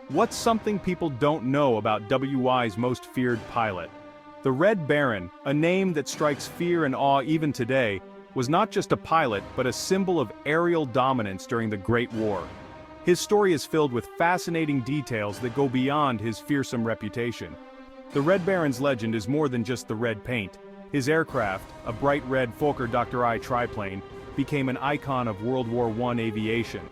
What's something people don't know about WI's most feared pilot? The Red Baron, a name that strikes fear and awe even today, was not just a pilot but a symbol of aerial dominance during the Great War. His story is filled with fascinating details that go beyond his fearsome reputation. The Red Baron's legend is more than just the red paint. His aircraft, a bright red Fokker Dr.I triplane, became an icon of World War I aviation.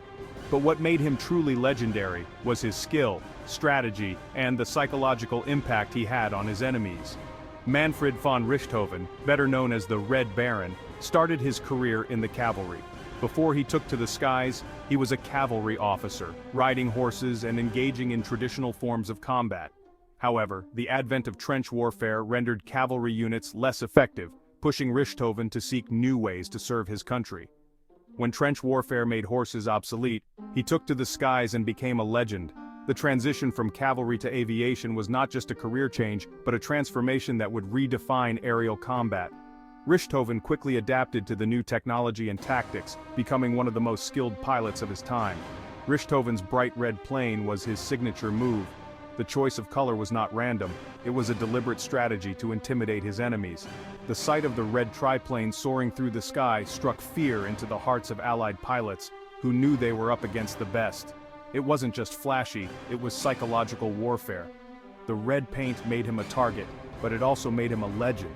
But what made him truly legendary was his skill, strategy, and the psychological impact he had on his enemies. Manfred von Richthofen, better known as the Red Baron, started his career in the cavalry. Before he took to the skies, he was a cavalry officer, riding horses and engaging in traditional forms of combat. However, the advent of trench warfare rendered cavalry units less effective, pushing Richthofen to seek new ways to serve his country. When trench warfare made horses obsolete, he took to the skies and became a legend. The transition from cavalry to aviation was not just a career change, but a transformation that would redefine aerial combat. Richthofen quickly adapted to the new technology and tactics, becoming one of the most skilled pilots of his time. Richthofen's bright red plane was his signature move. The choice of color was not random, it was a deliberate strategy to intimidate his enemies. The sight of the red triplane soaring through the sky struck fear into the hearts of Allied pilots, who knew they were up against the best. It wasn't just flashy, it was psychological warfare. The red paint made him a target, but it also made him a legend.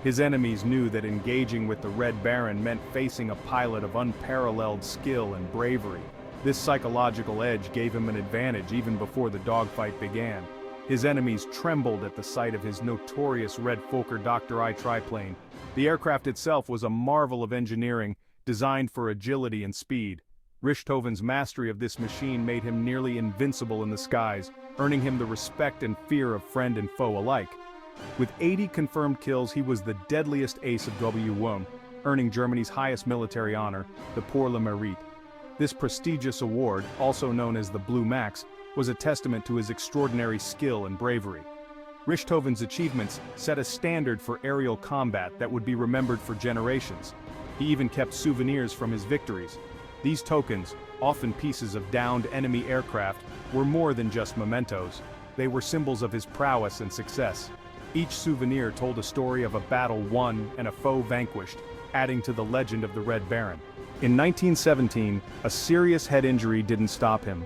His enemies knew that engaging with the Red Baron meant facing a pilot of unparalleled skill and bravery. This psychological edge gave him an advantage even before the dogfight began. His enemies trembled at the sight of his notorious red Fokker Dr.I triplane. The aircraft itself was a marvel of engineering, designed for agility and speed. Richthofen's mastery of this machine made him nearly invincible in the skies, earning him the respect and fear of friend and foe alike. With 80 confirmed kills, he was the deadliest ace of W1, earning Germany's highest military honor, the Pour le Mérite. This prestigious award, also known as the Blue Max, was a testament to his extraordinary skill and bravery. Richthofen's achievements set a standard for aerial combat that would be remembered for generations. He even kept souvenirs from his victories. These tokens, often pieces of downed enemy aircraft, were more than just mementos. They were symbols of his prowess and success. Each souvenir told a story of a battle won and a foe vanquished, adding to the legend of the Red Baron. In 1917, a serious head injury didn't stop him.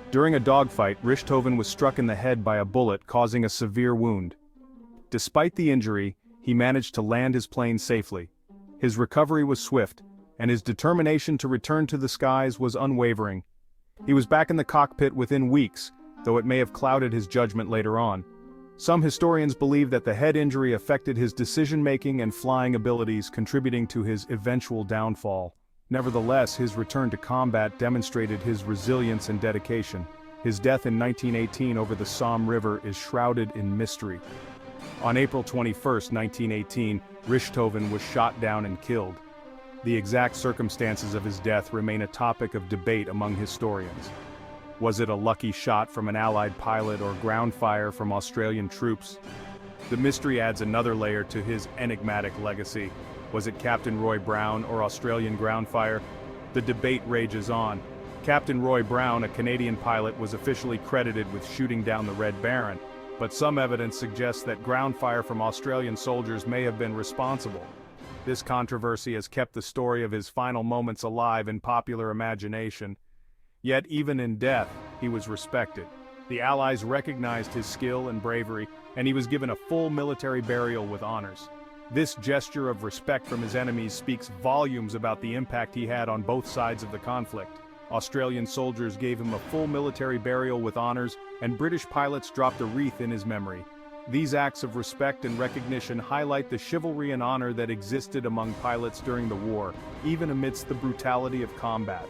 During a dogfight, Richthofen was struck in the head by a bullet, causing a severe wound. Despite the injury, he managed to land his plane safely. His recovery was swift, and his determination to return to the skies was unwavering. He was back in the cockpit within weeks, though it may have clouded his judgment later on. Some historians believe that the head injury affected his decision-making and flying abilities, contributing to his eventual downfall. Nevertheless, his return to combat demonstrated his resilience and dedication. His death in 1918 over the Somme River is shrouded in mystery. On April 21, 1918, Richthofen was shot down and killed. The exact circumstances of his death remain a topic of debate among historians. Was it a lucky shot from an Allied pilot or ground fire from Australian troops? The mystery adds another layer to his enigmatic legacy. Was it Captain Roy Brown or Australian ground fire? The debate rages on. Captain Roy Brown, a Canadian pilot, was officially credited with shooting down the Red Baron, but some evidence suggests that ground fire from Australian soldiers may have been responsible. This controversy has kept the story of his final moments alive in popular imagination. Yet even in death, he was respected. The Allies recognized his skill and bravery, and he was given a full military burial with honors. This gesture of respect from his enemies speaks volumes about the impact he had on both sides of the conflict. Australian soldiers gave him a full military burial with honors, and British pilots dropped a wreath in his memory. These acts of respect and recognition highlight the chivalry and honor that existed among pilots during the war, even amidst the brutality of combat.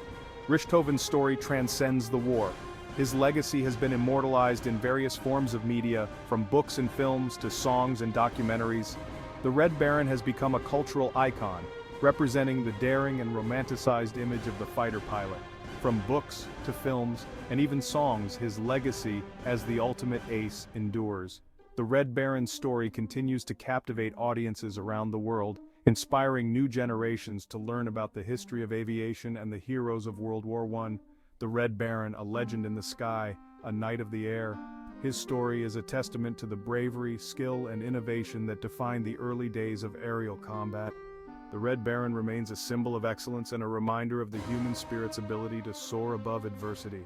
Richthofen's story transcends the war. His legacy has been immortalized in various forms of media, from books and films to songs and documentaries. The Red Baron has become a cultural icon, representing the daring and romanticized image of the fighter pilot. From books to films and even songs, his legacy as the ultimate ace endures. The Red Baron's story continues to captivate audiences around the world, inspiring new generations to learn about the history of aviation and the heroes of World War I. The Red Baron, a legend in the sky, a knight of the air. His story is a testament to the bravery, skill, and innovation that defined the early days of aerial combat. The Red Baron remains a symbol of excellence and a reminder of the human spirit's ability to soar above adversity.